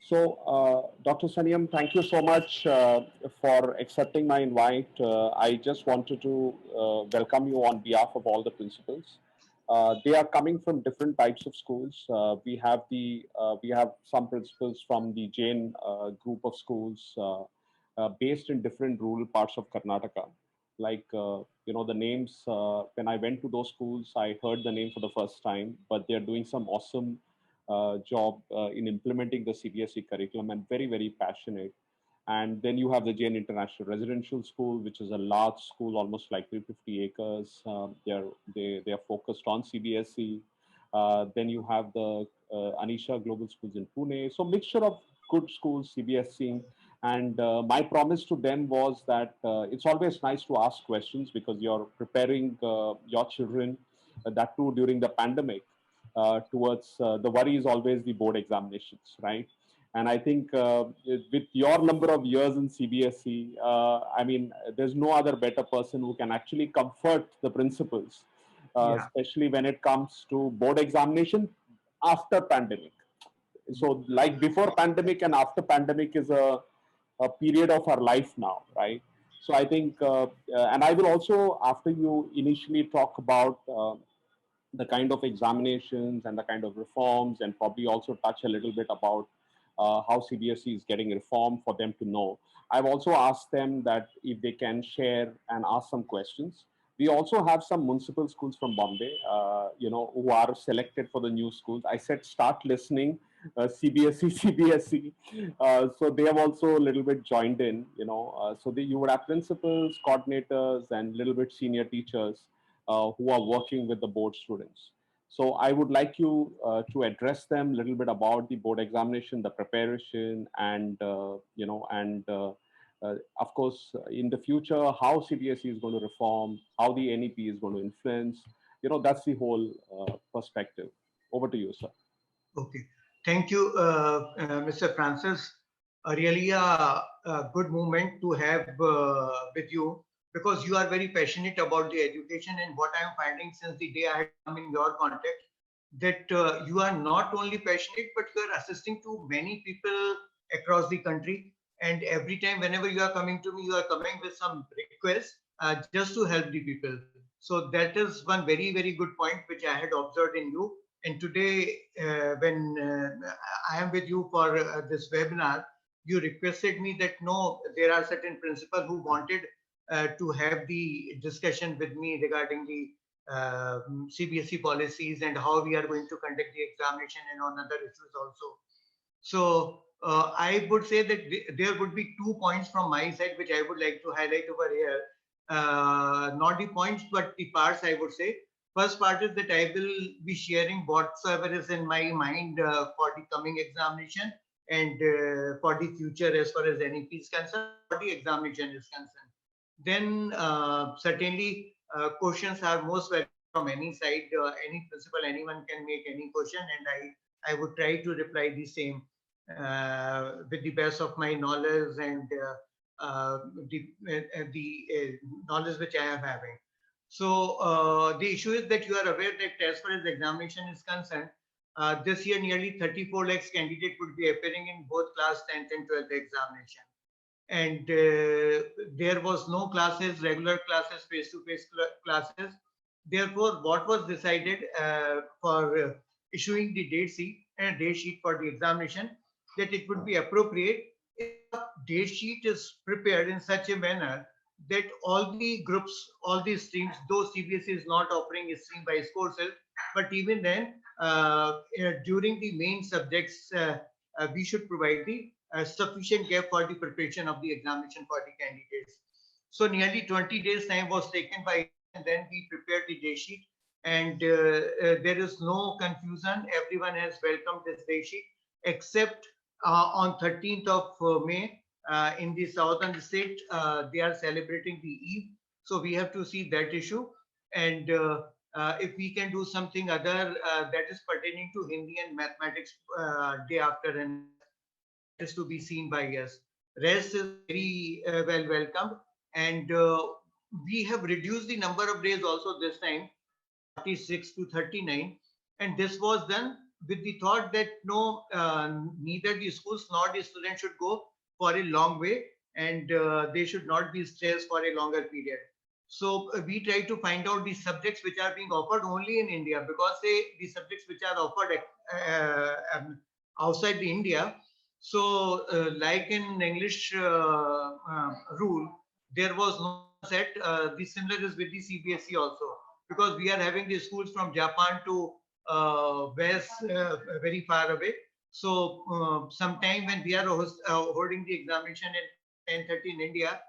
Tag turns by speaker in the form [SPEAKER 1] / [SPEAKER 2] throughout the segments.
[SPEAKER 1] Dr. Saniyam, thank you so much for accepting my invite. I just wanted to welcome you on behalf of all the principals. They are coming from different types of schools. We have some principals from the Jain group of schools based in different rural parts of Karnataka. Like the names. When I went to those schools, I heard the name for the first time. But they are doing some awesome job in implementing the CBSE curriculum and very, very passionate. And then you have the Jain International Residential School, which is a large school, almost like 350 acres. They are focused on CBSE. Then you have the Anisha Global Schools in Pune. So mixture of good schools, CBSE. And my promise to them was that it's always nice to ask questions because you're preparing your children, that too during the pandemic, towards the worry is always the board examinations, right? And I think with your number of years in CBSE, I mean, there's no other better person who can actually comfort the principals,
[SPEAKER 2] Yeah.
[SPEAKER 1] especially when it comes to board examination after pandemic. So like before pandemic and after pandemic is a period of our life now, right? So I think, and I will also, after you initially talk about the kind of examinations and the kind of reforms, and probably also touch a little bit about how CBSE is getting reformed for them to know. I've also asked them that if they can share and ask some questions. We also have some municipal schools from Bombay, who are selected for the new schools. I said, start listening, CBSE, CBSE. So they have also a little bit joined in, you would have principals, coordinators, and little bit senior teachers who are working with the board students. So I would like you to address them a little bit about the board examination, the preparation, and of course, in the future, how CBSE is going to reform, how the NEP is going to influence. That's the whole perspective. Over to you, sir.
[SPEAKER 2] Okay. Thank you, Mr. Francis. Really a good moment to have with you because you are very passionate about the education, and what I am finding since the day I had come in your contact, that you are not only passionate, but you are assisting to many people across the country. And every time, whenever you are coming to me, you are coming with some requests just to help the people. So that is one very, very good point which I had observed in you. And today, when I am with you for this webinar, you requested me that no, there are certain principals who wanted to have the discussion with me regarding the CBSE policies and how we are going to conduct the examination and on other issues also. So I would say that there would be 2 points from my side which I would like to highlight over here. Not the points, but the parts I would say. First part is that I will be sharing whatsoever is in my mind for the coming examination and for the future as far as NEP is concerned, for the examination is concerned. Then certainly questions are most welcome from any side, any principal, anyone can make any question, and I would try to reply the same with the best of my knowledge and the knowledge which I am having. So the issue is that you are aware that as far as the examination is concerned, this year nearly 34 lakhs candidates would be appearing in both class 10th and 12th examination. And there was no classes, regular classes, face-to-face classes. Therefore, what was decided for issuing the date sheet for the examination, that it would be appropriate if a date sheet is prepared in such a manner that all the groups, all the streams, though CBSE is not offering a stream-wise courses, but even then, during the main subjects, we should provide the sufficient gap for the preparation of the examination for the candidates. So nearly 20 days time was taken by, and then we prepared the day sheet, and there is no confusion. Everyone has welcomed this day sheet, except on 13th of May, in the southern state, they are celebrating the Eid. So we have to see that issue. And if we can do something other that is pertaining to Hindi and mathematics day after, and that is to be seen by us. Rest is very well welcomed. And we have reduced the number of days also this time, 46 to 39. And this was done with the thought that no, neither the schools nor the students should go for a long way, and they should not be stressed for a longer period. So we try to find out the subjects which are being offered only in India, because say the subjects which are offered outside the India. So like in English rule, there was no set. The similar is with the CBSE also, because we are having the schools from Japan to west, very far away. So sometime when we are holding the examination at 10:30 in India,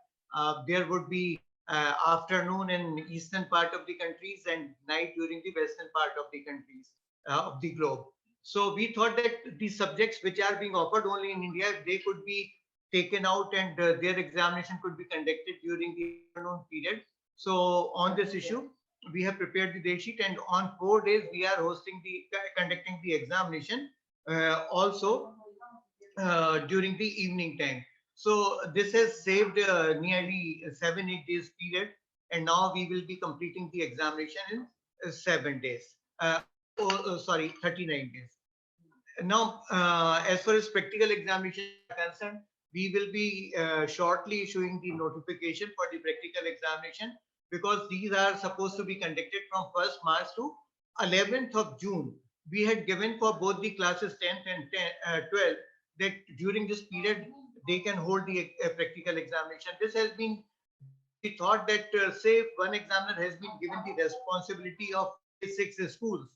[SPEAKER 2] there would be afternoon in eastern part of the countries and night during the western part of the countries of the globe. So we thought that the subjects which are being offered only in India, they could be taken out, and their examination could be conducted during the afternoon period. So on this issue, we have prepared the date sheet, and on 4 days we are conducting the examination, also during the evening time. So this has saved nearly 7-8 days period, and now we will be completing the examination in 7 days. Sorry, 39 days. Now, as far as practical examination are concerned, we will be shortly issuing the notification for the practical examination, because these are supposed to be conducted from 1st March to 11th of June. We had given for both the classes 10th and 12th that during this period they can hold the practical examination. This has been, we thought that say one examiner has been given the responsibility of 6 schools.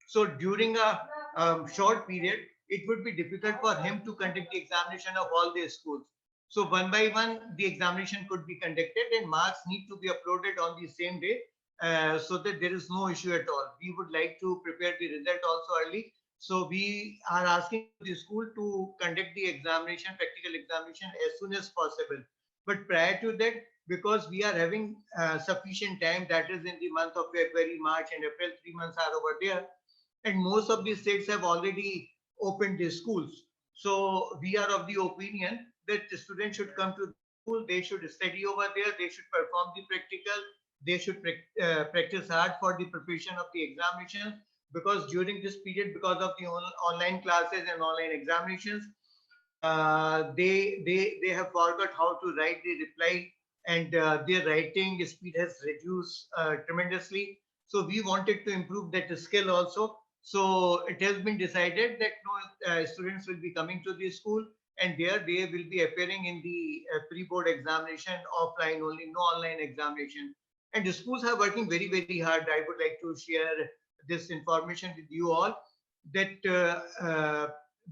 [SPEAKER 2] So during a short period, it would be difficult for him to conduct the examination of all the schools. So one by one, the examination could be conducted, and marks need to be uploaded on the same day, so that there is no issue at all. We would like to prepare the result also early. So we are asking the school to conduct the examination, practical examination, as soon as possible. But prior to that, because we are having sufficient time, that is in the month of February, March, and April, 3 months are over there, and most of the states have already opened their schools. So we are of the opinion that the students should come to school, they should study over there, they should perform the practical, they should practice hard for the preparation of the examination, because during this period, because of the online classes and online examinations, they have forgot how to write the reply, and their writing speed has reduced tremendously. So we wanted to improve that skill also. So it has been decided that no students will be coming to the school, and there they will be appearing in the pre-board examination offline only, no online examination. And the schools are working very, very hard. I would like to share this information with you all, that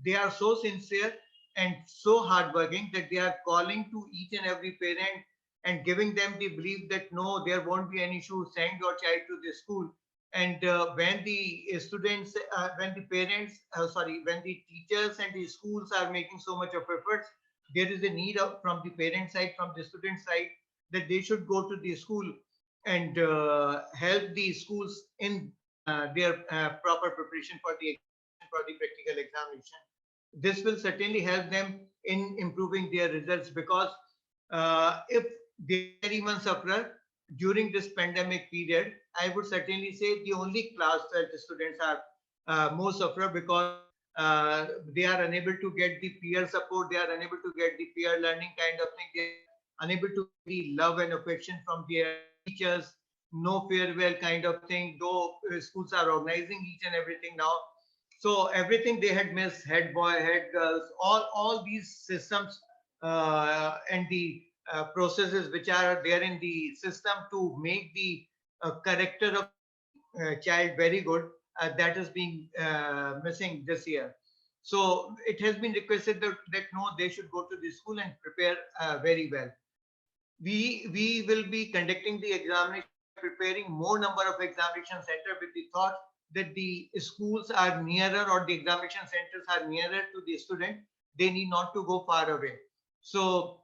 [SPEAKER 2] they are so sincere and so hardworking that they are calling to each and every parent and giving them the belief that no, there won't be any issue, send your child to the school. And when the students, when the parents, sorry, when the teachers and the schools are making so much of efforts, there is a need of, from the parent side, from the student side, that they should go to the school and help the schools in their proper preparation for the practical examination. This will certainly help them in improving their results, because if they even suffer during this pandemic period, I would certainly say the only class that the students are more suffer, because they are unable to get the peer support, they are unable to get the peer learning kind of thing, they are unable to get the love and affection from their teachers, no farewell kind of thing, though schools are organizing each and everything now. So everything they had missed, head boy, head girls, all these systems and the processes which are there in the system to make the character of child very good, that is being missing this year. So it has been requested that no, they should go to the school and prepare very well. We will be conducting the examination, preparing more number of examination center with the thought that the schools are nearer, or the examination centers are nearer to the student, they need not to go far away. So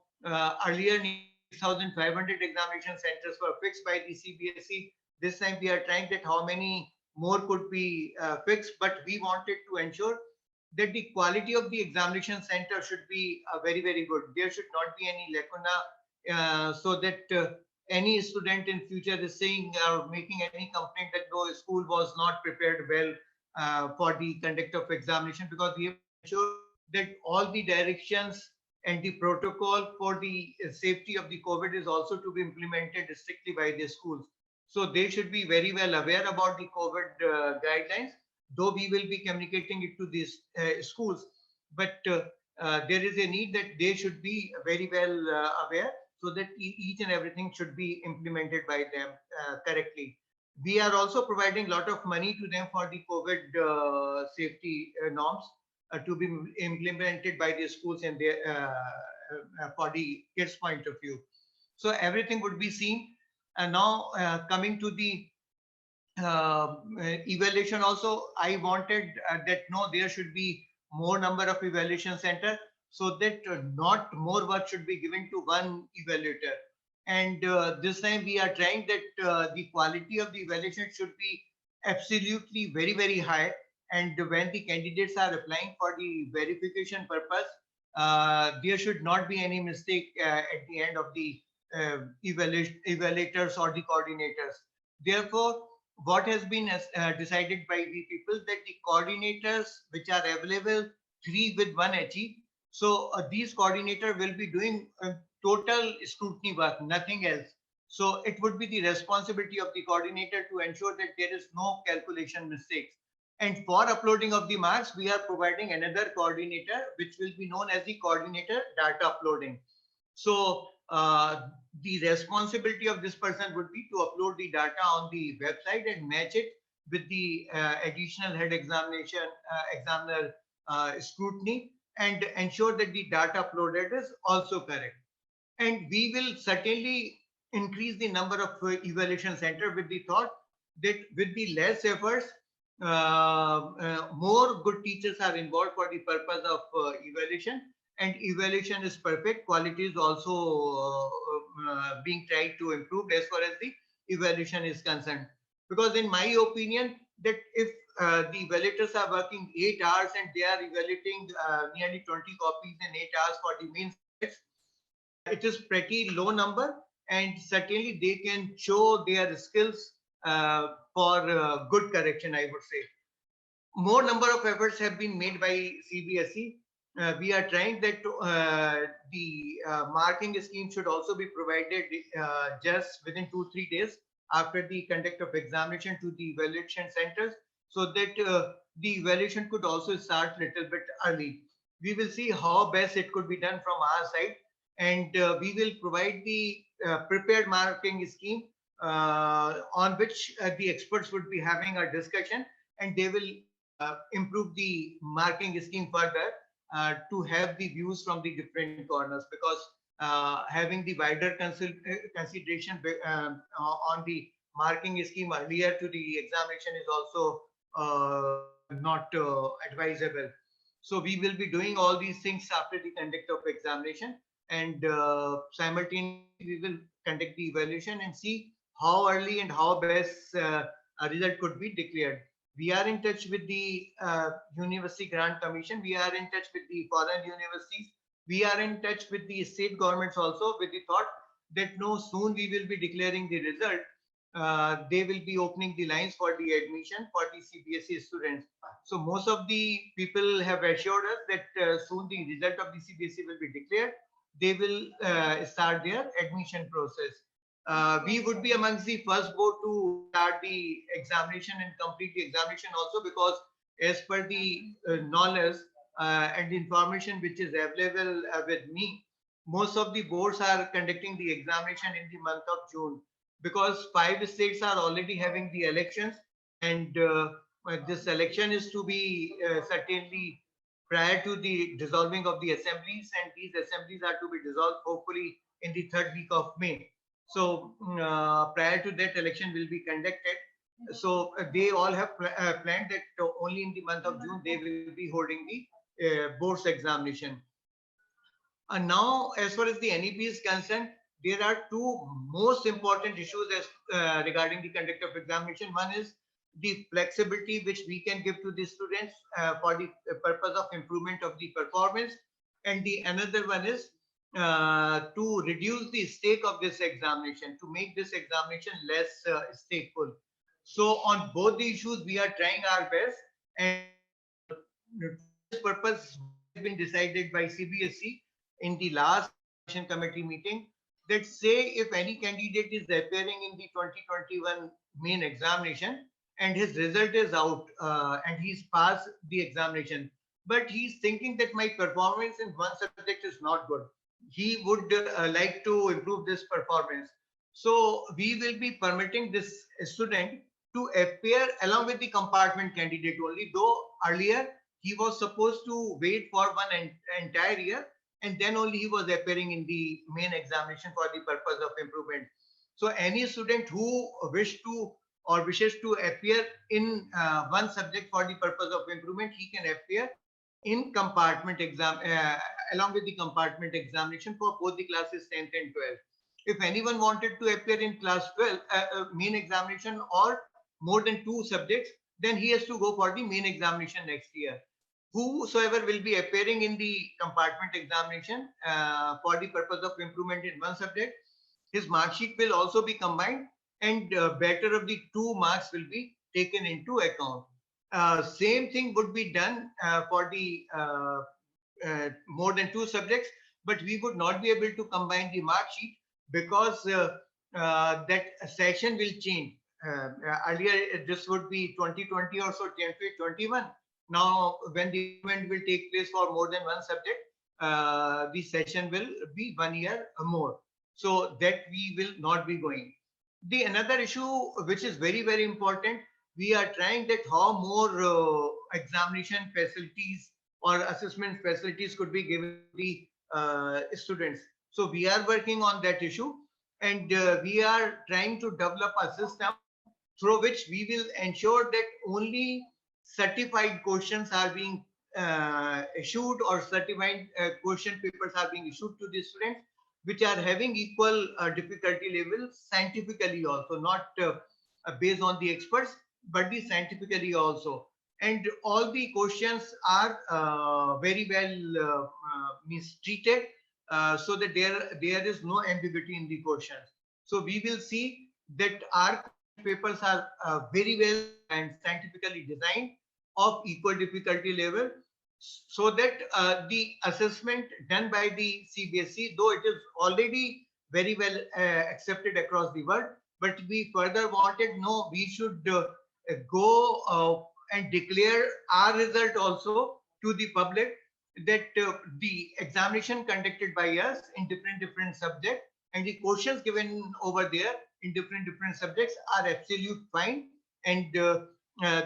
[SPEAKER 2] earlier 6,500 examination centers were fixed by the CBSE. This time we are trying that how many more could be fixed, but we wanted to ensure that the quality of the examination center should be very, very good. There should not be any lacuna, so that any student in future is saying or making any complaint that no, school was not prepared well, for the conduct of examination, because we have ensured that all the directions and the protocol for the safety of the COVID is also to be implemented strictly by the schools. So they should be very well aware about the COVID guidelines, though we will be communicating it to these schools. But there is a need that they should be very well aware, so that each and everything should be implemented by them correctly. We are also providing a lot of money to them for the COVID safety norms to be implemented by the schools and their for the kids' point of view. So everything would be seen. And now coming to the evaluation also, I wanted that no, there should be more number of evaluation center, so that not more work should be given to one evaluator. And this time we are trying that the quality of the evaluation should be absolutely very, very high. And when the candidates are applying for the verification purpose, there should not be any mistake at the end of the evaluators or the coordinators. Therefore, what has been decided by the people, that the coordinators which are available, 3 with 1 HE. So these coordinator will be doing total scrutiny work, nothing else. So it would be the responsibility of the coordinator to ensure that there is no calculation mistakes. And for uploading of the marks, we are providing another coordinator, which will be known as the coordinator data uploading. So the responsibility of this person would be to upload the data on the website and match it with the additional head examiner scrutiny, and ensure that the data uploaded is also correct. And we will certainly increase the number of evaluation center, with the thought that with the less efforts, more good teachers are involved for the purpose of evaluation, and evaluation is perfect. Quality is also being tried to improve as far as the evaluation is concerned. Because in my opinion, that if the evaluators are working 8 hours and they are evaluating nearly 20 copies in 8 hours for the main subjects, it is pretty low number, and certainly they can show their skills for good correction, I would say. More number of efforts have been made by CBSE. We are trying that the marking scheme should also be provided just within 2-3 days after the conduct of examination to the evaluation centers, so that the evaluation could also start little bit early. We will see how best it could be done from our side, and we will provide the prepared marking scheme on which the experts would be having a discussion, and they will improve the marking scheme further to have the views from the different corners, because having the wider consideration on the marking scheme earlier to the examination is also not advisable. So we will be doing all these things after the conduct of examination, and simultaneously we will conduct the evaluation and see how early and how best a result could be declared. We are in touch with the University Grant Commission. We are in touch with the foreign universities. We are in touch with the state governments also, with the thought that no, soon we will be declaring the result. They will be opening the lines for the admission for the CBSE students. So most of the people have assured us that soon the result of the CBSE will be declared. They will start their admission process. We would be amongst the first board to start the examination and complete the examination also, because as per the knowledge and information which is available with me, most of the boards are conducting the examination in the month of June, because 5 states are already having the elections, and this election is to be certainly prior to the dissolving of the assemblies, and these assemblies are to be dissolved hopefully in the 3rd week of May. So prior to that, election will be conducted. So they all have planned that only in the month of June they will be holding the board's examination. And now, as far as the NEP is concerned, there are 2 most important issues as regarding the conduct of examination. One is the flexibility which we can give to the students for the purpose of improvement of the performance, and the another one is to reduce the stake of this examination, to make this examination less stakeful. So on both the issues, we are trying our best, And for this purpose, has been decided by CBSE in the last committee meeting that say if any candidate is appearing in the 2021 main examination and his result is out and he's passed the examination, but he's thinking that my performance in one subject is not good. He would like to improve this performance. So we will be permitting this student to appear along with the compartment candidate only, though earlier he was supposed to wait for one entire year and then only he was appearing in the main examination for the purpose of improvement. So any student who wishes to appear in one subject for the purpose of improvement, he can appear in compartment exam along with the compartment examination for both the classes 10th and 12th. If anyone wanted to appear in class 12 main examination or more than two subjects, then he has to go for the main examination next year. Whosoever will be appearing in the compartment examination for the purpose of improvement in one subject, his mark sheet will also be combined and better of the two marks will be taken into account. Same thing would be done for the more than two subjects, but we would not be able to combine the mark sheet because that session will change. Earlier, this would be 2020 or so, 2021. Now, when the event will take place for more than one subject, the session will be 1 year or more. So that we will not be going. The another issue which is very, very important, we are trying that how more examination facilities or assessment facilities could be given to the students. So we are working on that issue and we are trying to develop a system through which we will ensure that only certified questions are being issued or certified question papers are being issued to the students which are having equal difficulty level scientifically also, not based on the experts, but the scientifically also. And all the questions are very well mistreated so that there is no ambiguity in the questions. So we will see that our papers are very well and scientifically designed of equal difficulty level so that the assessment done by the CBSE, though it is already very well accepted across the world, but we further wanted, no, we should go and declare our result also to the public that the examination conducted by us in different subjects and the questions given over there in different subjects are absolute fine. And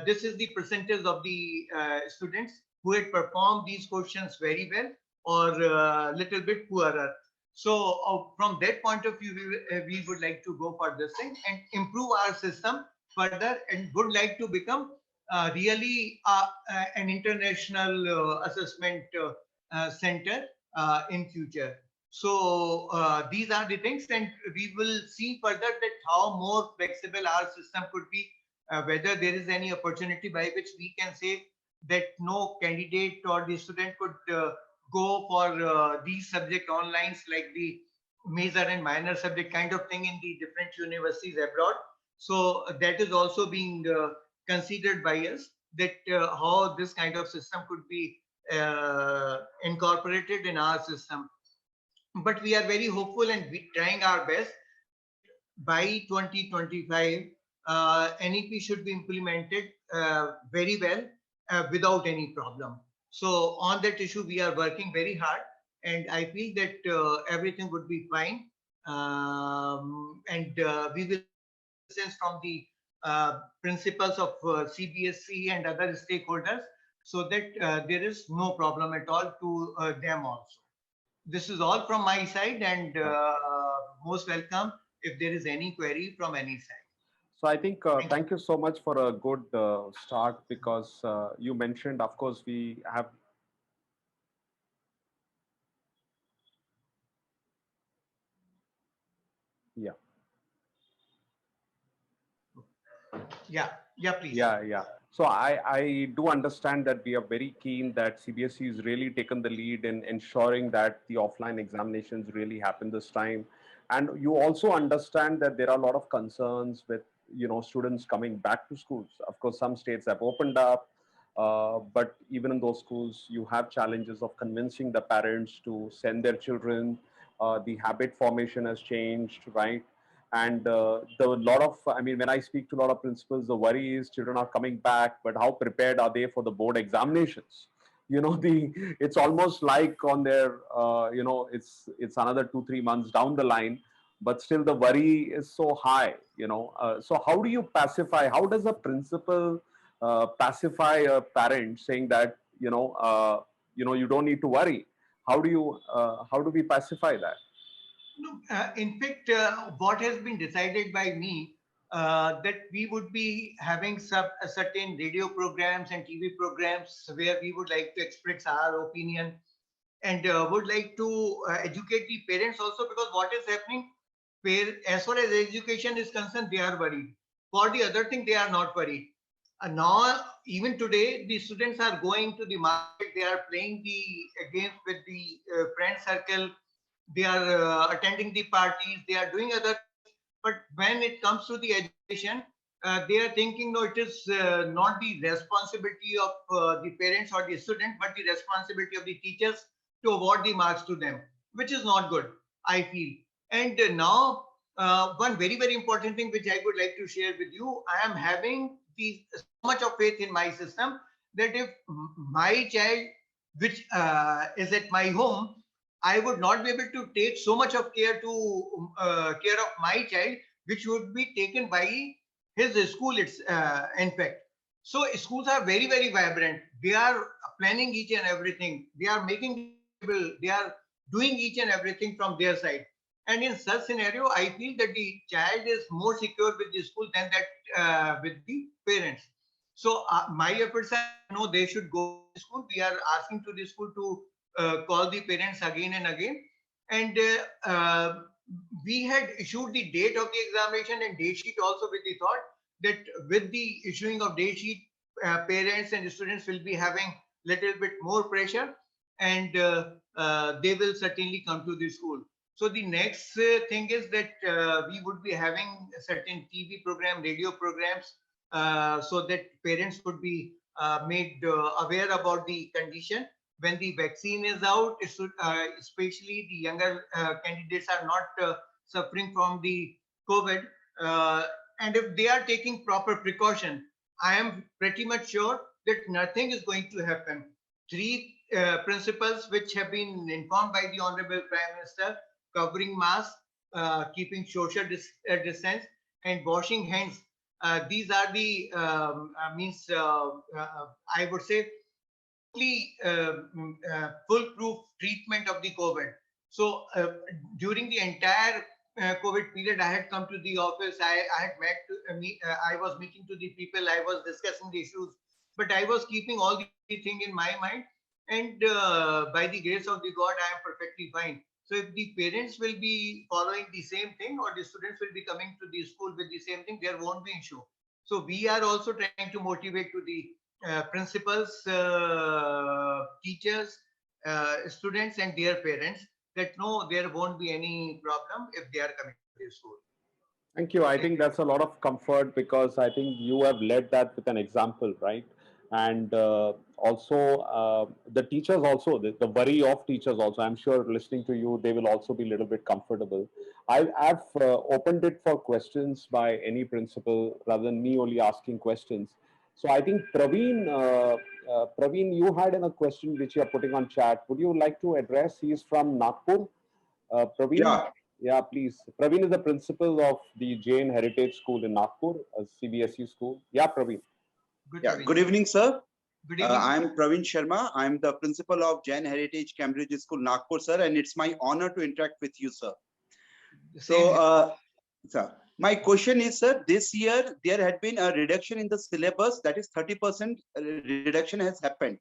[SPEAKER 2] this is the percentage of the students who had performed these questions very well or a little bit poorer. So from that point of view, we would like to go for this thing and improve our system further and would like to become really an international assessment center in future. So these are the things, and we will see further that how more flexible our system could be, whether there is any opportunity by which we can say that no candidate or the student could go for these subject online like the major and minor subject kind of thing in the different universities abroad. So that is also being considered by us, that how this kind of system could be incorporated in our system. But we are very hopeful and we trying our best. By 2025, NEP should be implemented very well without any problem. So on that issue, we are working very hard, and I feel that everything would be fine. And we will listen from the principals of CBSE and other stakeholders so that there is no problem at all to them also. This is all from my side, and most welcome if there is any query from any side.
[SPEAKER 1] So I think thank you so much for a good start, because you mentioned, of course, we have. Yeah.
[SPEAKER 2] Yeah, please.
[SPEAKER 1] Yeah. So I do understand that we are very keen that CBSE has really taken the lead in ensuring that the offline examinations really happen this time. And you also understand that there are a lot of concerns with, students coming back to schools. Of course, some states have opened up. But even in those schools, you have challenges of convincing the parents to send their children. The habit formation has changed, right? And the lot of, I mean, when I speak to a lot of principals, the worry is children are coming back, but how prepared are they for the board examinations? You know, it's almost like on their, it's another 2 3 months down the line, but still the worry is so high. So how do you pacify? How does a principal pacify a parent saying that you don't need to worry? How do we pacify that?
[SPEAKER 2] No, in fact, what has been decided by me that we would be having certain radio programs and TV programs where we would like to express our opinion and would like to educate the parents also, because what is happening, where as far as education is concerned, they are worried. For the other thing, they are not worried. Now, even today, the students are going to the market, they are playing the games with the friend circle, they are attending the parties, they are doing other. But when it comes to the education, they are thinking, no, it is not the responsibility of the parents or the student, but the responsibility of the teachers to award the marks to them, which is not good, I feel. And now, one very, very important thing which I would like to share with you, I am having so much of faith in my system that if my child, which is at my home, I would not be able to take so much of care to care of my child, which would be taken by his school. It's in fact. So schools are very, very vibrant. They are planning each and everything. They are making able. They are doing each and everything from their side. And in such scenario, I feel that the child is more secure with the school than that with the parents. So my efforts are, no, they should go to school. We are asking to the school to call the parents again and again. And we had issued the date of the examination and date sheet also with the thought that with the issuing of date sheet, parents and students will be having little bit more pressure, and they will certainly come to the school. So the next thing is that we would be having certain TV program, radio programs, so that parents would be made aware about the condition. When the vaccine is out, it should, especially the younger candidates are not suffering from the COVID. And if they are taking proper precaution, I am pretty much sure that nothing is going to happen. Three principles which have been informed by the Honorable Prime Minister: covering mask, keeping social distance, and washing hands. These are the means, I would say, foolproof treatment of the COVID. So during the entire COVID period, I had come to the office. I had I was meeting to the people. I was discussing the issues, but I was keeping all the thing in my mind. And by the grace of the God, I am perfectly fine. So if the parents will be following the same thing, or the students will be coming to the school with the same thing, there won't be issue. So we are also trying to motivate to the principals, teachers, students, and their parents that no, there won't be any problem if they are coming to the school.
[SPEAKER 1] Thank you. I think that's a lot of comfort, because I think you have led that with an example, right? And also the teachers also, the worry of teachers also, I'm sure listening to you, they will also be a little bit comfortable. I've opened it for questions by any principal rather than me only asking questions. So I think Praveen, you had a question which you are putting on chat. Would you like to address? He's from Nagpur. Praveen?
[SPEAKER 3] Yeah,
[SPEAKER 1] Yeah, please. Praveen is the principal of the Jain Heritage School in Nagpur, a CBSE school. Yeah, Praveen.
[SPEAKER 2] Good
[SPEAKER 3] yeah.
[SPEAKER 2] evening.
[SPEAKER 3] Good evening, sir.
[SPEAKER 2] Good evening.
[SPEAKER 3] I'm Praveen Sharma. I'm the principal of Jain Heritage Cambridge School, Nagpur, sir, and it's my honor to interact with you, sir. So, sir, my question is, sir, this year there had been a reduction in the syllabus, that is 30% reduction has happened.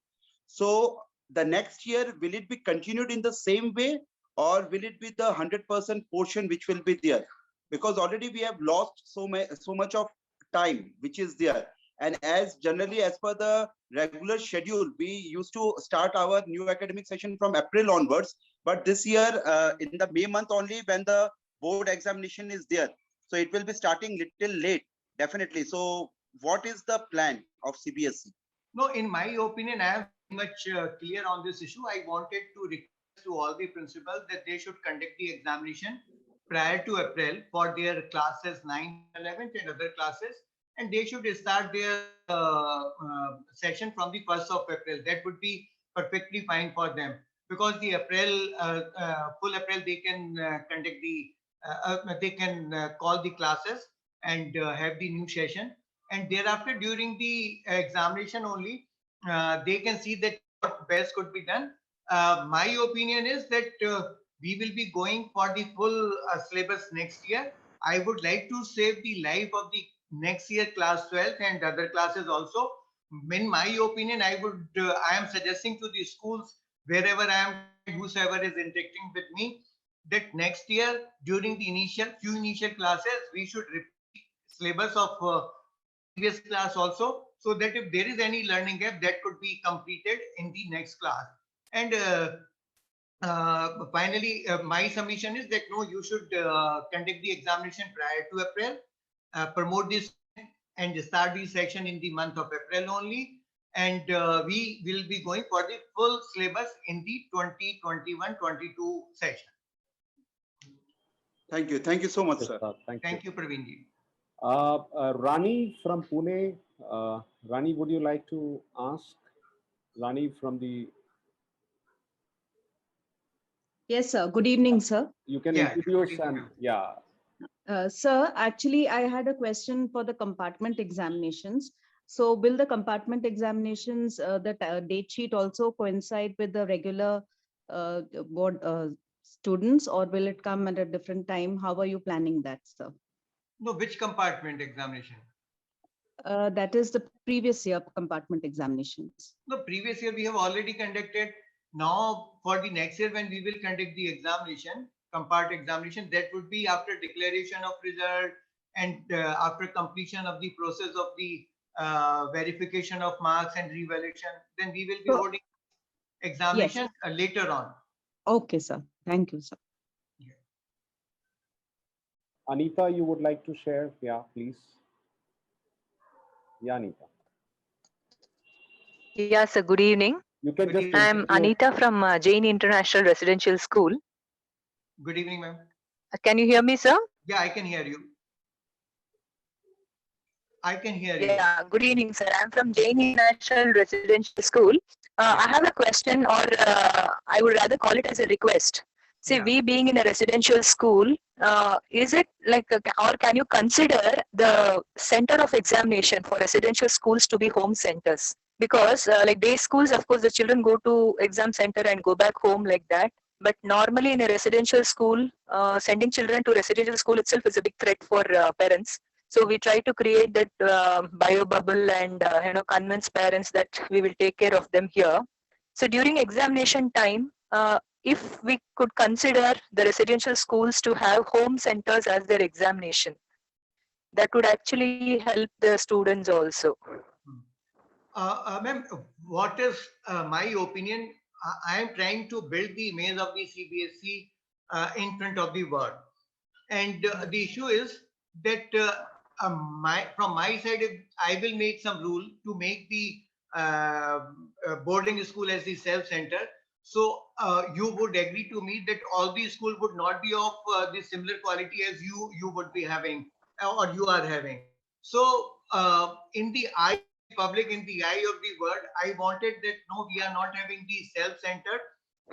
[SPEAKER 3] So the next year, will it be continued in the same way, or will it be the 100% portion which will be there? Because already we have lost so much of time which is there. And as generally, as per the regular schedule, we used to start our new academic session from April onwards. But this year, in the May month only, when the board examination is there, so it will be starting little late, definitely. So what is the plan of CBSE?
[SPEAKER 2] No, in my opinion, I am much clear on this issue. I wanted to request to all the principals that they should conduct the examination prior to April for their classes 9th, 11th and other classes. And they should start their session from the 1st of April. That would be perfectly fine for them. Because the April, full April, they can conduct the, they can call the classes and have the new session, and thereafter during the examination only they can see that what best could be done. My opinion is that we will be going for the full syllabus next year. I would like to save the life of the next year class 12th and other classes also. In my opinion, I am suggesting to the schools wherever I am, whosoever is interacting with me, that next year during the few initial classes we should repeat syllabus of previous class also, so that if there is any learning gap, that could be completed in the next class. And finally, my submission is that no, you should conduct the examination prior to April, promote this and start the section in the month of April only. And we will be going for the full syllabus in the 2021-22 session.
[SPEAKER 3] Thank you. Thank you so much,
[SPEAKER 1] Yes,
[SPEAKER 3] sir.
[SPEAKER 2] Thank you, Praveen ji.
[SPEAKER 1] Rani from Pune. Rani, would you like to ask? Rani from the.
[SPEAKER 4] Yes, sir. Good evening, sir.
[SPEAKER 1] You can
[SPEAKER 2] Yeah,
[SPEAKER 1] introduce
[SPEAKER 2] good evening,
[SPEAKER 1] and
[SPEAKER 2] ma'am.
[SPEAKER 1] yeah.
[SPEAKER 4] Sir, actually, I had a question for the compartment examinations. So will the compartment examinations, the date sheet also coincide with the regular board students, or will it come at a different time? How are you planning that, sir?
[SPEAKER 2] No, which compartment examination?
[SPEAKER 4] That is the previous year compartment examinations.
[SPEAKER 2] The previous year we have already conducted. Now for the next year when we will conduct the examination, compart examination, that would be after declaration of result and after completion of the process of the verification of marks and revaluation. Then we will be holding examination later on.
[SPEAKER 4] Okay, sir. Thank you, sir.
[SPEAKER 1] Anita, you would like to share? Yeah, please. Yeah, Anita.
[SPEAKER 5] Yes, sir. Good evening.
[SPEAKER 1] You can
[SPEAKER 2] Good
[SPEAKER 1] just.
[SPEAKER 2] evening.
[SPEAKER 5] I'm Anita from Jain International Residential School.
[SPEAKER 2] Good evening, ma'am.
[SPEAKER 5] Can you hear me, sir?
[SPEAKER 2] Yeah, I can hear you. I can hear you.
[SPEAKER 5] Yeah, good evening, sir. I'm from Jain International Residential School. I have a question, or I would rather call it as a request. See,
[SPEAKER 2] Yeah.
[SPEAKER 5] we being in a residential school, is it like, or can you consider the center of examination for residential schools to be home centers? Because like day schools, of course, the children go to exam center and go back home like that. But normally in a residential school, sending children to residential school itself is a big threat for parents. So we try to create that bio bubble and convince parents that we will take care of them here. So during examination time, if we could consider the residential schools to have home centers as their examination, that would actually help the students also.
[SPEAKER 2] Ma'am, what is my opinion? I am trying to build the image of the CBSE in front of the world. And the issue is that from my side, I will make some rule to make the boarding school as the self-center. So you would agree to me that all these schools would not be of the similar quality as you would be having or you are having. So in the eye public, in the eye of the world, I wanted that no, we are not having the self-centered,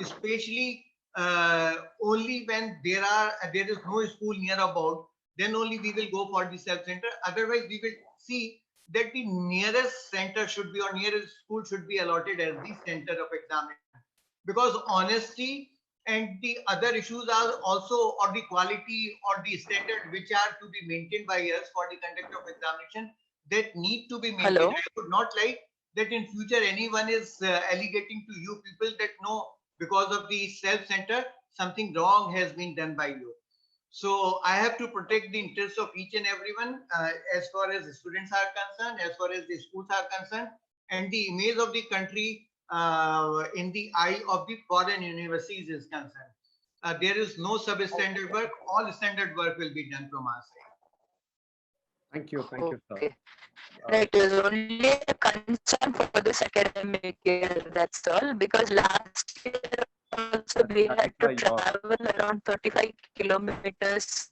[SPEAKER 2] especially only when there is no school near about, then only we will go for the self-center. Otherwise, we will see that the nearest center should be, or nearest school should be allotted as the center of examination. Because honesty and the other issues are also, or the quality or the standard which are to be maintained by us for the conduct of examination, that need to be maintained.
[SPEAKER 5] Hello?
[SPEAKER 2] I would not like that in future anyone is alleging to you people that no, because of the self-center, something wrong has been done by you. So I have to protect the interests of each and everyone as far as the students are concerned, as far as the schools are concerned, and the image of the country in the eye of the foreign universities is concerned. There is no substandard work. All standard work will be done from our side.
[SPEAKER 1] Thank you, sir.
[SPEAKER 5] Okay. Right, it was only a concern for this academic year, that's all, because last year also we had to travel around 35 kilometers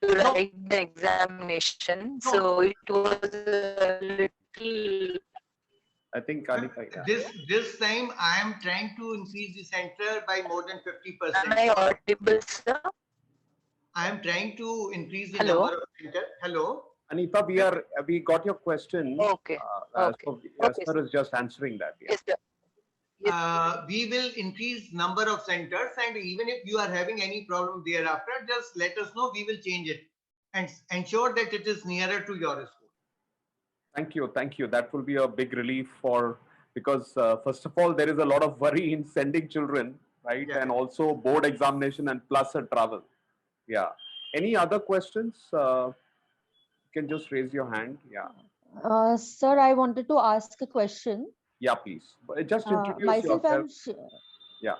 [SPEAKER 5] to
[SPEAKER 2] No,
[SPEAKER 5] write the examination.
[SPEAKER 2] no.
[SPEAKER 5] So it was a little,
[SPEAKER 1] I think
[SPEAKER 2] But
[SPEAKER 1] Kanika, yeah.
[SPEAKER 2] this time I am trying to increase the center by more than 50%.
[SPEAKER 5] am I audible, sir?
[SPEAKER 2] I am trying to increase the
[SPEAKER 5] Hello?
[SPEAKER 2] number of center. Hello.
[SPEAKER 1] Anipa, we got your question.
[SPEAKER 5] Okay. Okay.
[SPEAKER 1] So
[SPEAKER 5] Okay,
[SPEAKER 1] sir is just answering that. Yeah.
[SPEAKER 5] yes, sir. Yes.
[SPEAKER 2] We will increase number of centers, and even if you are having any problem thereafter, just let us know. We will change it and ensure that it is nearer to your school.
[SPEAKER 1] Thank you, thank you. That will be a big relief because first of all, there is a lot of worry in sending children, right?
[SPEAKER 2] Yeah.
[SPEAKER 1] And also board examination and plus a travel. Yeah. Any other questions? You can just raise your hand. Yeah.
[SPEAKER 6] Sir, I wanted to ask a question.
[SPEAKER 1] Yeah, please. But just introduce
[SPEAKER 6] Myself,
[SPEAKER 1] yourself. Yeah.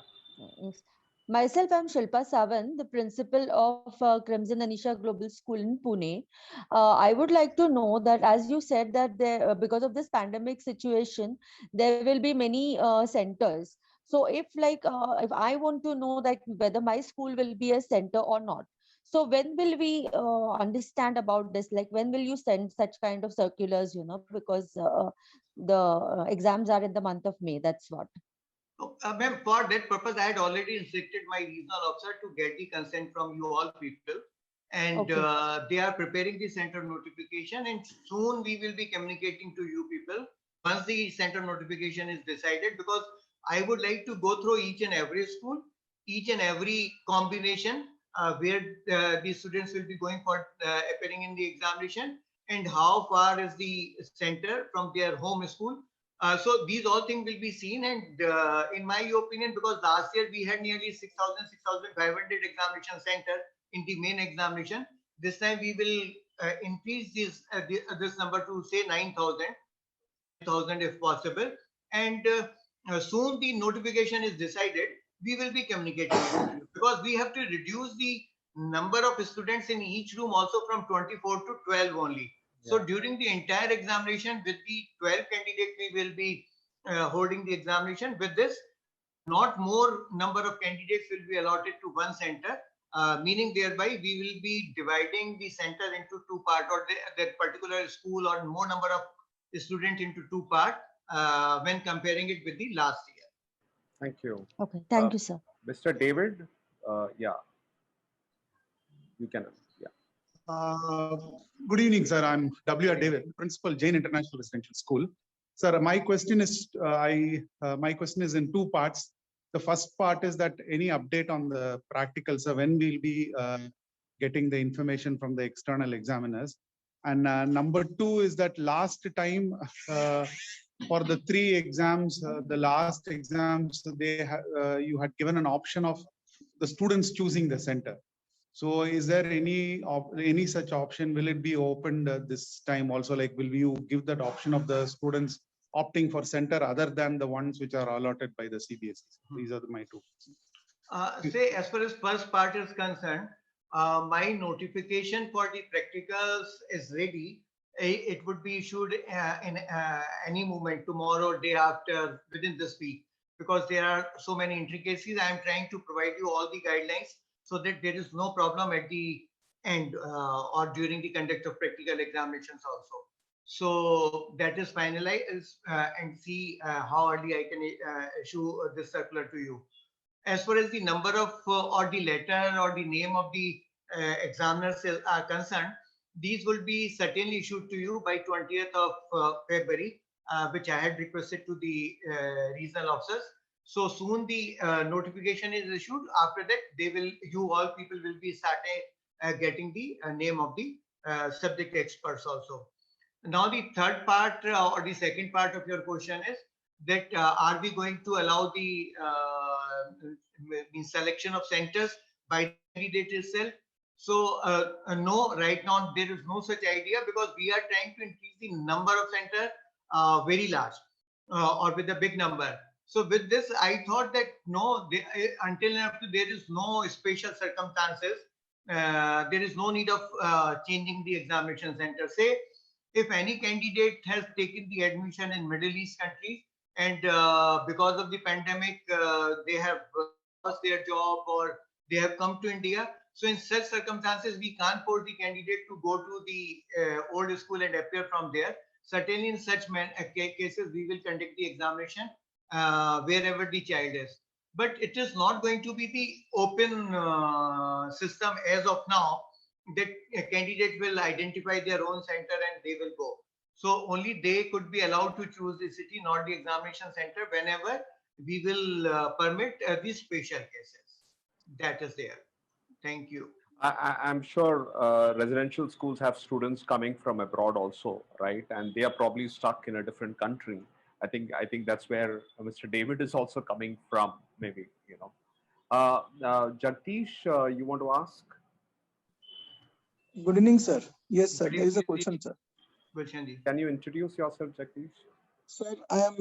[SPEAKER 6] yes. Myself, I'm Shilpa Savan, the principal of Crimson Anisha Global School in Pune. I would like to know that, as you said, that there, because of this pandemic situation, there will be many centers. So, if I want to know that whether my school will be a center or not, so when will we understand about this? Like, when will you send such kind of circulars? Because the exams are in the month of May. That's what.
[SPEAKER 2] Ma'am, for that purpose, I had already instructed my regional officer to get the consent from you all people, and
[SPEAKER 6] Okay.
[SPEAKER 2] they are preparing the center notification, and soon we will be communicating to you people once the center notification is decided, because I would like to go through each and every school, each and every combination where the students will be going for appearing in the examination, and how far is the center from their home school. So these all things will be seen, and in my opinion, because last year we had nearly 6,000, 6,500 examination center in the main examination. This time we will increase this number to say 9,000 if possible. And soon the notification is decided, we will be communicating with you, because we have to reduce the number of students in each room also from 24 to 12 only. So during the entire examination with the 12 candidates, we will be holding the examination. With this, not more number of candidates will be allotted to one center, meaning thereby we will be dividing the center into two parts, or that particular school or more number of students into two parts when comparing it with the last year.
[SPEAKER 1] Thank you.
[SPEAKER 6] Okay. Thank you, sir.
[SPEAKER 1] Mr. David, yeah. You can, yeah.
[SPEAKER 7] Good evening, sir. I'm W.R. David, Principal, Jain International Residential School. Sir, my question is in two parts. The first part is that any update on the practicals, when we'll be getting the information from the external examiners. And number two is that last time for the three exams, the last exams, you had given an option of the students choosing the center. So is there any such option? Will it be opened this time also? Like, will you give that option of the students opting for center other than the ones which are allotted by the CBSE? These are my two.
[SPEAKER 2] Say, as far as first part is concerned, my notification for the practicals is ready. It would be issued in any moment, tomorrow, day after, within this week, because there are so many intricacies. I am trying to provide you all the guidelines so that there is no problem at the end or during the conduct of practical examinations also. So that is finalized, and see how early I can issue this circular to you. As far as the number of or the letter or the name of the examiners are concerned, these will be certainly issued to you by 20th of February, which I had requested to the regional officers. So soon the notification is issued. After that, you all people will be starting getting the name of the subject experts also. Now the third part or the second part of your question is that are we going to allow the selection of centers by candidate itself? So no, right now there is no such idea, because we are trying to increase the number of centers very large or with a big number. So with this, I thought that no, until and up to there is no special circumstances there is no need of changing the examination center. Say, if any candidate has taken the admission in Middle East countries and because of the pandemic, they have lost their job or they have come to India. So in such circumstances, we can't force the candidate to go to the old school and appear from there. Certainly in such cases, we will conduct the examination wherever the child is. But it is not going to be the open system as of now, that a candidate will identify their own center and they will go. So only they could be allowed to choose the city, not the examination center, whenever we will permit these special cases. That is there. Thank you.
[SPEAKER 1] I'm sure residential schools have students coming from abroad also, right? And they are probably stuck in a different country. I think that's where Mr. David is also coming from, maybe, you know. Jagdish, you want to ask?
[SPEAKER 8] Good evening, sir. Yes, sir.
[SPEAKER 2] Good
[SPEAKER 8] There is a
[SPEAKER 2] evening,
[SPEAKER 8] question, sir.
[SPEAKER 2] Gulshan ji.
[SPEAKER 1] Can you introduce yourself, Jagdish?
[SPEAKER 8] Sir, I am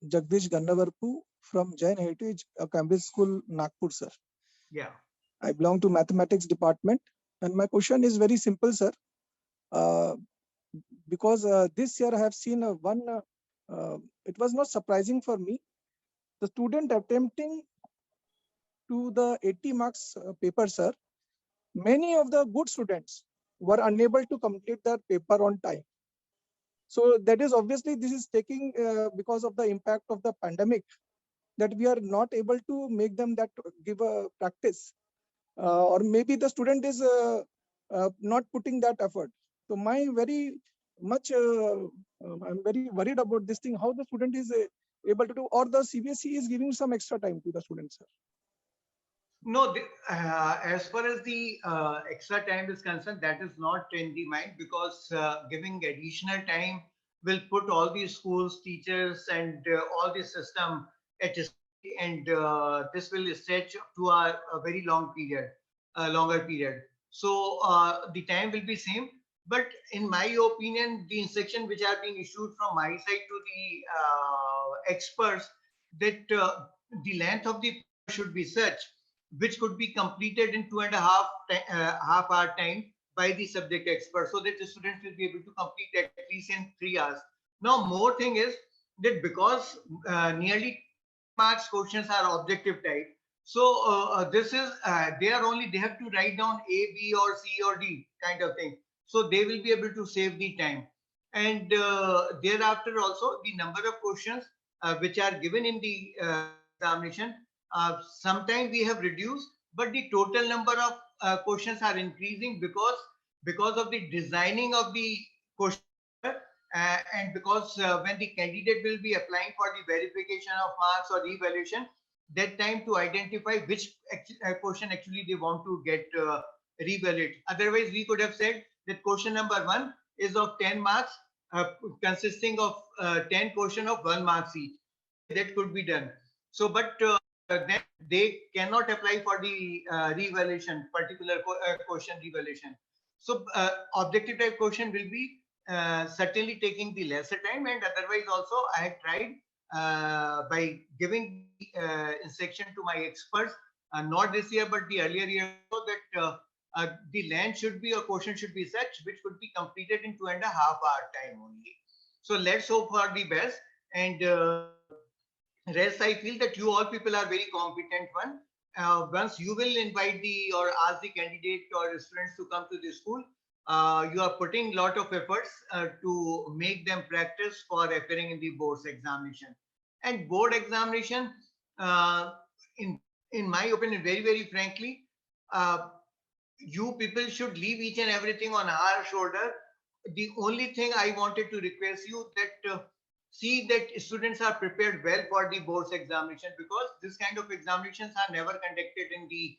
[SPEAKER 8] Jagdish Gannavarpu from Jain Heritage Cambridge School, Nagpur, sir.
[SPEAKER 2] Yeah.
[SPEAKER 8] I belong to mathematics department, and my question is very simple, sir. Because this year I have seen it was not surprising for me. The student attempting to the 80 marks paper, sir, many of the good students were unable to complete their paper on time. So that is obviously this is taking because of the impact of the pandemic, that we are not able to make them that give a practice, or maybe the student is not putting that effort. So my very much I'm very worried about this thing, how the student is able to do, or the CBSE is giving some extra time to the students, sir.
[SPEAKER 2] No, as far as the extra time is concerned, that is not in the mind, because giving additional time will put all these schools, teachers, and all the system at risk, and this will stretch to a very long period, a longer period. So the time will be same. But in my opinion, the instruction which are being issued from my side to the experts, that the length of the should be such which could be completed in 2.5 hour time by the subject expert, so that the students will be able to complete at least in 3 hours. Now, more thing is that because nearly marks questions are objective type, so this is they have to write down A, B, or C, or D kind of thing. So they will be able to save the time, and thereafter also the number of questions which are given in the examination. Sometimes we have reduced, but the total number of questions are increasing because of the designing of the question, and because when the candidate will be applying for the verification of marks or evaluation, that time to identify which question actually they want to get reevaluated. Otherwise, we could have said that question number 1 is of 10 marks, consisting of 10 questions of 1 mark each. That could be done. So, but then they cannot apply for the reevaluation, particular question reevaluation. So objective type question will be certainly taking the lesser time, and otherwise also I had tried by giving instruction to my experts, not this year but the earlier year, so that the length should be, a question should be such which could be completed in 2.5 hour time only. So let's hope for the best, and rest, I feel that you all people are very competent one. Once you will invite the or ask the candidate or students to come to the school, you are putting a lot of efforts to make them practice for appearing in the board's examination. And board examination, in my opinion, very frankly, you people should leave each and everything on our shoulder. The only thing I wanted to request you that see that students are prepared well for the board's examination, because this kind of examinations are never conducted in the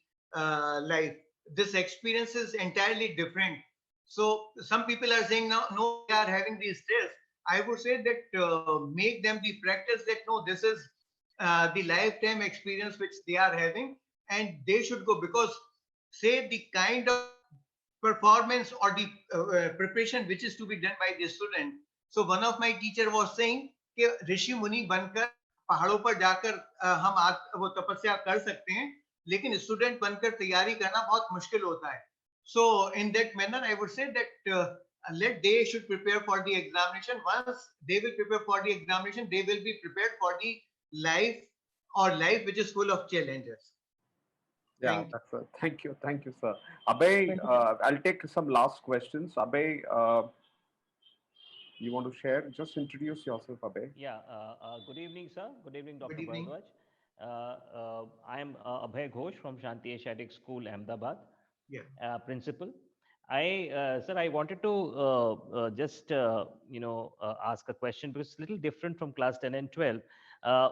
[SPEAKER 2] life. This experience is entirely different. So some people are saying no, they are having the stress. I would say that make them the practice that no, this is the lifetime experience which they are having, and they should go, because say the kind of performance or the preparation which is to be done by the student. So one of my teacher was saying कि ऋषि मुनि बनकर पहाड़ों पर जाकर हम वो तपस्या कर सकते हैं, लेकिन स्टूडेंट बनकर तैयारी करना बहुत मुश्किल होता है. So in that manner, I would say that they should prepare for the examination. Once they will prepare for the examination, they will be prepared for the life which is full of challenges.
[SPEAKER 1] Yeah, that's it. Thank you, sir. Abhay, I'll take some last questions. Abhay, you want to share? Just introduce yourself, Abhay.
[SPEAKER 9] Yeah, good evening, sir. Good evening, Dr.
[SPEAKER 2] Good evening.
[SPEAKER 9] Bharadwaj. I am Abhay Ghosh from Shanti Asiatic School, Ahmedabad, principal. Sir, I wanted to just, ask a question because it's a little different from class 10 and 12.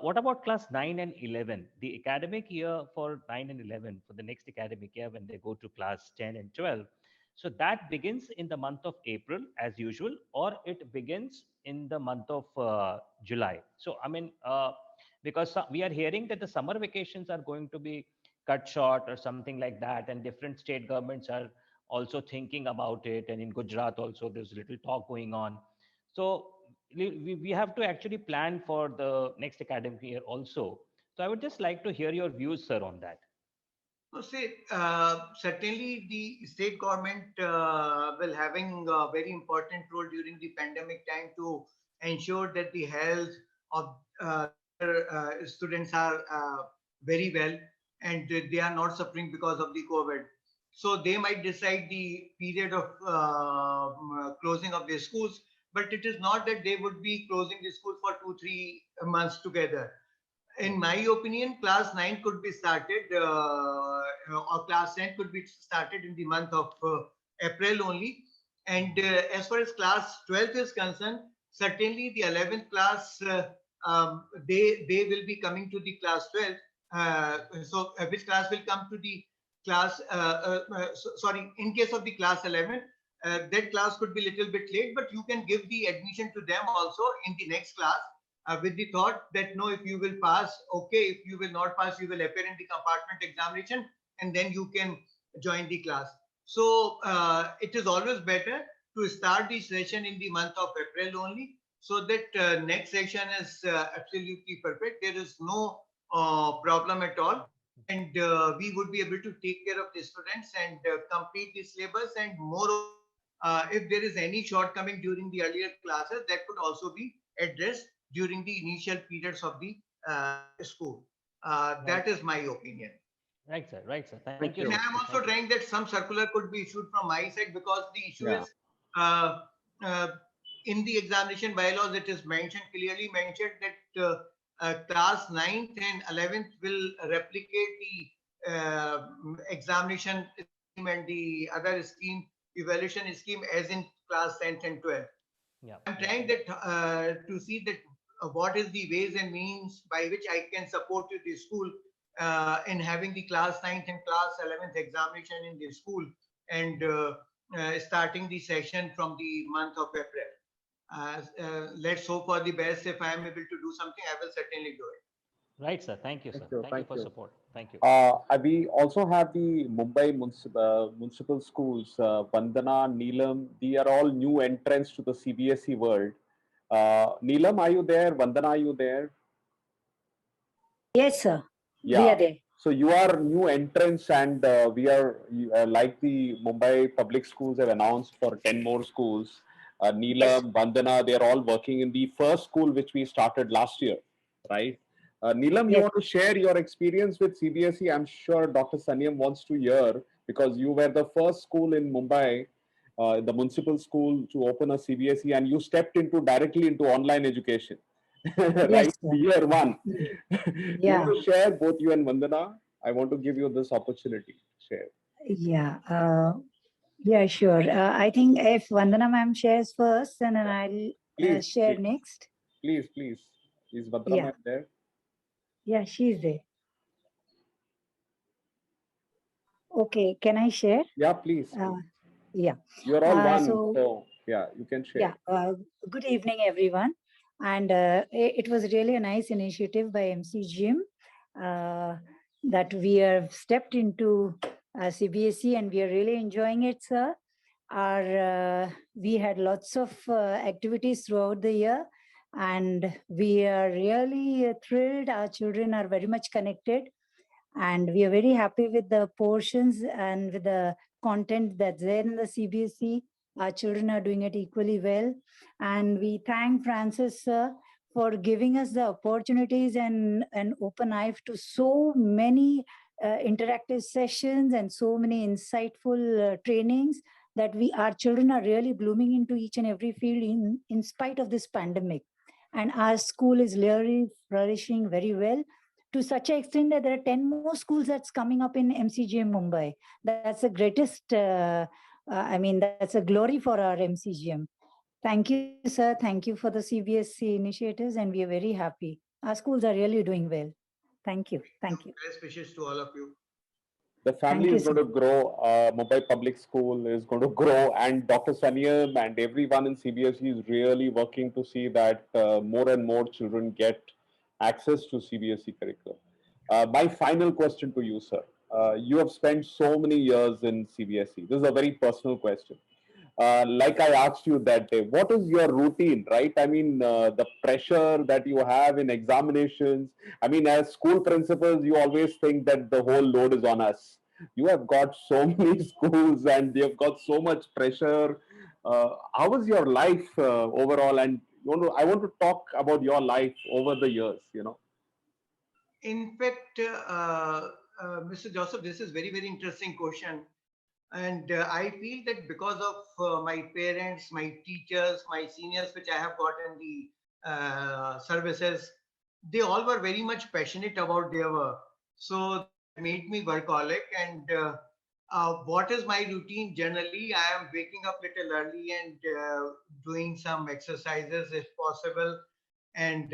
[SPEAKER 9] What about class 9 and 11? The academic year for 9 and 11, for the next academic year when they go to class 10 and 12. So that begins in the month of April as usual, or it begins in the month of July. So, I mean, because we are hearing that the summer vacations are going to be cut short or something like that, and different state governments are also thinking about it. And in Gujarat also, there's a little talk going on. So we have to actually plan for the next academic year also. So I would just like to hear your views, sir, on that.
[SPEAKER 2] So say, certainly the state government will having a very important role during the pandemic time to ensure that the health of students are very well and they are not suffering because of the COVID. So they might decide the period of closing of their schools, but it is not that they would be closing the schools for 2-3 months together. In my opinion, class 9 could be started or class 10 could be started in the month of April only. And as far as class 12 is concerned, certainly the 11th class, they will be coming to the class 12. So which class will come to the class, sorry, in case of the class 11, that class could be a little bit late, but you can give the admission to them also in the next class. With the thought that no, if you will pass, okay, if you will not pass, you will appear in the compartment examination and then you can join the class. So it is always better to start the session in the month of April only, so that next session is absolutely perfect. There is no problem at all. And we would be able to take care of the students and complete the syllabus. And more, if there is any shortcoming during the earlier classes, that could also be addressed during the initial periods of the school. That is my opinion.
[SPEAKER 9] Right, sir. Right, sir. Thank you.
[SPEAKER 2] And I am also trying that some circular could be issued from my side, because the issue is in the examination bylaws, it is mentioned, clearly mentioned that class 9th and 11th will replicate the examination scheme and the other scheme, evaluation scheme, as in class 10th and 12th.
[SPEAKER 9] Yeah.
[SPEAKER 2] I'm trying that to see that what is the ways and means by which I can support the school in having the class 9th and class 11th examination in the school, and starting the session from the month of April. Let's hope for the best. If I am able to do something, I will certainly do it.
[SPEAKER 9] Right, sir. Thank you, sir. Thank you for support. Thank you.
[SPEAKER 1] We also have the Mumbai municipal schools, Vandana, Neelam. They are all new entrants to the CBSE world. Neelam, are you there? Vandana, are you there?
[SPEAKER 10] Yes, sir.
[SPEAKER 1] Yeah.
[SPEAKER 10] We are there.
[SPEAKER 1] So you are new entrants, and we are like the Mumbai public schools have announced for 10 more schools. Neelam, Vandana, they are all working in the first school which we started last year, right? Neelam, you want to share your experience with CBSE? I'm sure Dr. Sanyam wants to hear, because you were the first school in Mumbai, the municipal school, to open a CBSE, and you stepped directly into online education. Right, year one. You want to share, both you and Vandana? I want to give you this opportunity to share.
[SPEAKER 10] Yeah. Yeah, sure. I think if Vandana ma'am shares first, and then I'll share next.
[SPEAKER 1] Please. Is Vandana ma'am there?
[SPEAKER 10] Yeah, she's there. Okay, can I share?
[SPEAKER 1] Yeah, please.
[SPEAKER 10] Yeah.
[SPEAKER 1] You're all one, so yeah, you can share.
[SPEAKER 10] Yeah. Good evening, everyone. And it was really a nice initiative by MCGM that we have stepped into CBSE, and we are really enjoying it, sir. We had lots of activities throughout the year, and we are really thrilled. Our children are very much connected. And we are very happy with the portions and with the content that's there in the CBSE. Our children are doing it equally well. And we thank Francis, sir, for giving us the opportunities and an open eye to so many interactive sessions and so many insightful trainings that our children are really blooming into each and every field in spite of this pandemic. And our school is really flourishing very well, to such an extent that there are 10 more schools that's coming up in MCGM Mumbai. That's the greatest, that's a glory for our MCGM. Thank you, sir. Thank you for the CBSE initiatives, and we are very happy. Our schools are really doing well. Thank you. Thank you.
[SPEAKER 2] Best wishes to all of you.
[SPEAKER 1] The family is going to grow. Mumbai Public School is going to grow, and Dr. Saniyam and everyone in CBSE is really working to see that more and more children get access to CBSE curriculum. My final question to you, sir. You have spent so many years in CBSE. This is a very personal question. Like I asked you that day, what is your routine, right? I mean, the pressure that you have in examinations. I mean, as school principals, you always think that the whole load is on us. You have got so many schools and you have got so much pressure. How was your life overall? And I want to talk about your life over the years,
[SPEAKER 2] In fact, Mr. Joseph, this is very, very interesting question. And I feel that because of my parents, my teachers, my seniors, which I have got in the services, they all were very much passionate about their work. So it made me workaholic. And what is my routine? Generally, I am waking up little early and doing some exercises if possible. And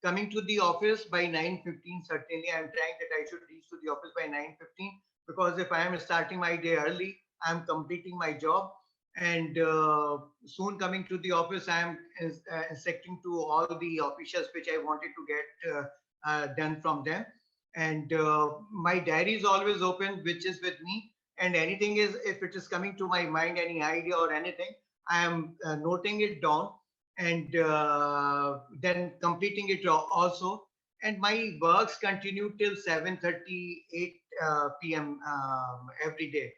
[SPEAKER 2] coming to the office by 9:15, certainly I'm trying that I should reach to the office by 9:15. Because if I am starting my day early, I am completing my job, and soon coming to the office, I am instructing to all the officials which I wanted to get done from them. And my diary is always open, which is with me. And anything is, if it is coming to my mind, any idea or anything, I am noting it down and then completing it also. And my works continue till 7:38 p.m. Every day.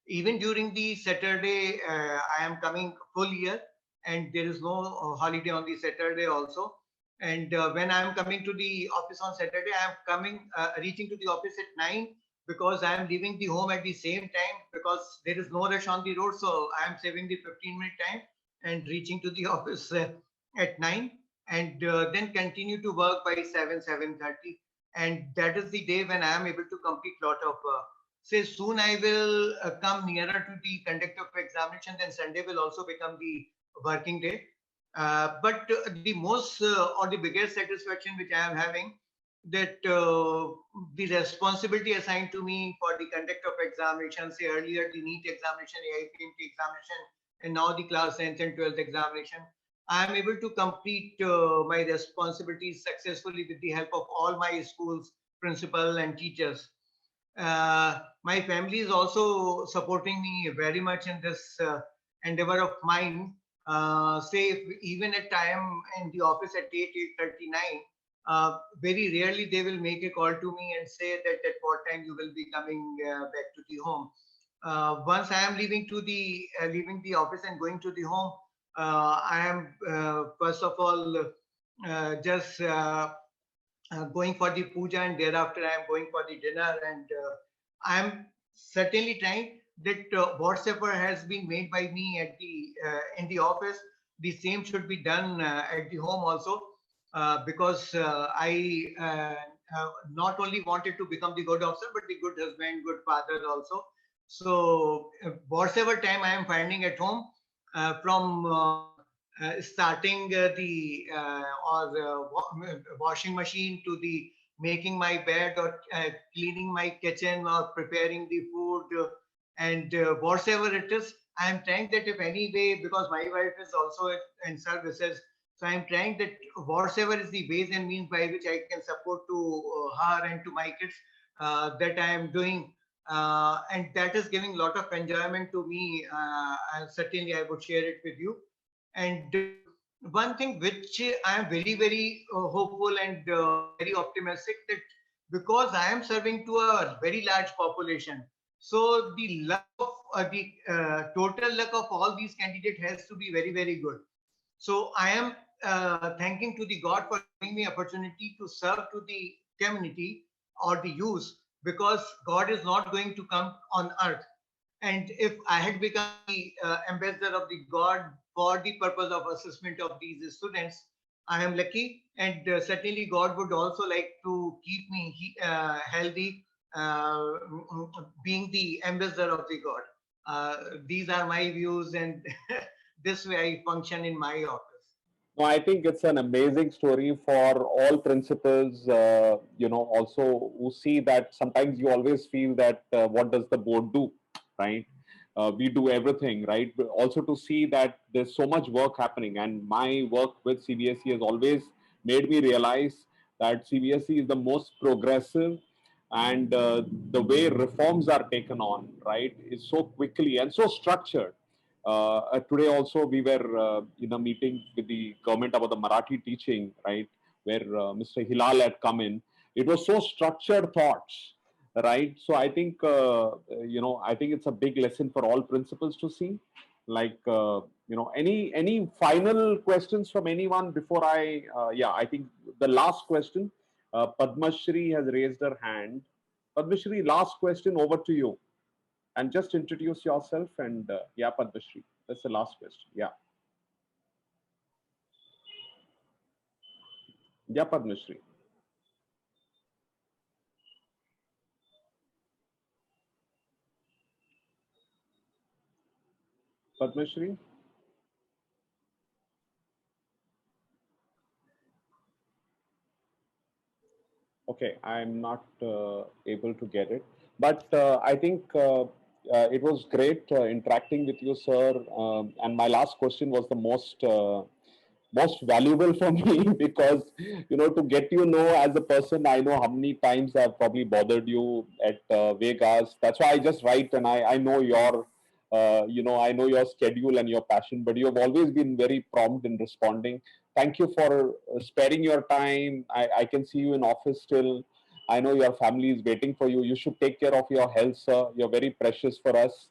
[SPEAKER 2] Even during the Saturday, I am coming full year, and there is no holiday on the Saturday also. And when I am coming to the office on Saturday, I am reaching to the office at 9, because I am leaving the home at the same time, because there is no rush on the road. So I am saving the 15-minute time and reaching to the office at 9. And then continue to work by 7:30, and that is the day when I am able to complete lot of work. Say soon I will come nearer to the conduct of examination, then Sunday will also become the working day. But the most or the biggest satisfaction which I am having, that the responsibility assigned to me for the conduct of examination, say earlier the NEET examination, AIPMT examination, and now the class 10th and 12th examination, I am able to complete my responsibilities successfully with the help of all my schools, principal and teachers. My family is also supporting me very much in this endeavor of mine. Say even at time in the office at 8:39, very rarely they will make a call to me and say that at what time you will be coming back to the home. Once I am leaving the office and going to the home, I am first of all just going for the puja, and thereafter I am going for the dinner. And I am certainly trying that whatever has been made by me at the in the office, the same should be done at the home also, because I not only wanted to become the good officer, but the good husband, good father also. So whatever time I am finding at home, from starting the washing machine to the making my bed, or cleaning my kitchen, or preparing the food, and whatever it is, I am trying that if any way, because my wife is also in services, so I am trying that whatever is the ways and means by which I can support to her and to my kids, that I am doing. And that is giving a lot of enjoyment to me. And certainly I would share it with you. And one thing which I am very, very hopeful and very optimistic, that because I am serving to a very large population. So the luck of total luck of all these candidates has to be very, very good. So I am thanking to the God for giving me opportunity to serve to the community or the youth, because God is not going to come on earth. And if I had become the ambassador of the God for the purpose of assessment of these students, I am lucky, and certainly God would also like to keep me healthy, being the ambassador of the God. These are my views, and this way I function in my office.
[SPEAKER 1] No, I think it's an amazing story for all principals, also who see that sometimes you always feel that what does the board do, right? We do everything, right? But also to see that there's so much work happening, and my work with CBSE has always made me realize that CBSE is the most progressive, and the way reforms are taken on, right, is so quickly and so structured. Today also we were in a meeting with the government about the Marathi teaching, right, where Mr. Hilal had come in. It was so structured thoughts, right? So I think, I think it's a big lesson for all principals to see. Like, any final questions from anyone before I think the last question, Padma Shri has raised her hand. Padma Shri, last question, over to you. And just introduce yourself, and yeah, Padma Shri, that's the last question. Yeah. Yeah, Padma Shri. Padma Shri. Okay, I'm not able to get it, but I think it was great interacting with you, sir. And my last question was the most valuable for me, because to get as a person. I know how many times I've probably bothered you at Vegas. That's why I just write, and I know your I know your schedule and your passion, but you have always been very prompt in responding. Thank you for sparing your time. I can see you in office still. I know your family is waiting for you. You should take care of your health, sir. You're very precious for us.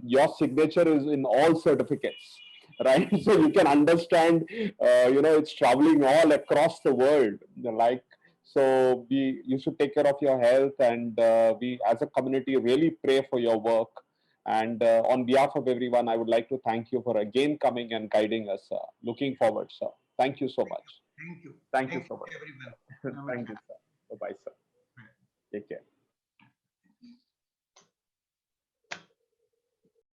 [SPEAKER 1] Your signature is in all certificates, right? So you can understand, it's traveling all across the world. Like, so you should take care of your health, and we as a community really pray for your work. And on behalf of everyone, I would like to thank you for again coming and guiding us. Looking forward, sir. Thank you so much.
[SPEAKER 2] Thank you.
[SPEAKER 1] Thank you so much.
[SPEAKER 2] Everyone.
[SPEAKER 1] Thank you, sir. Bye-bye, sir. Take care.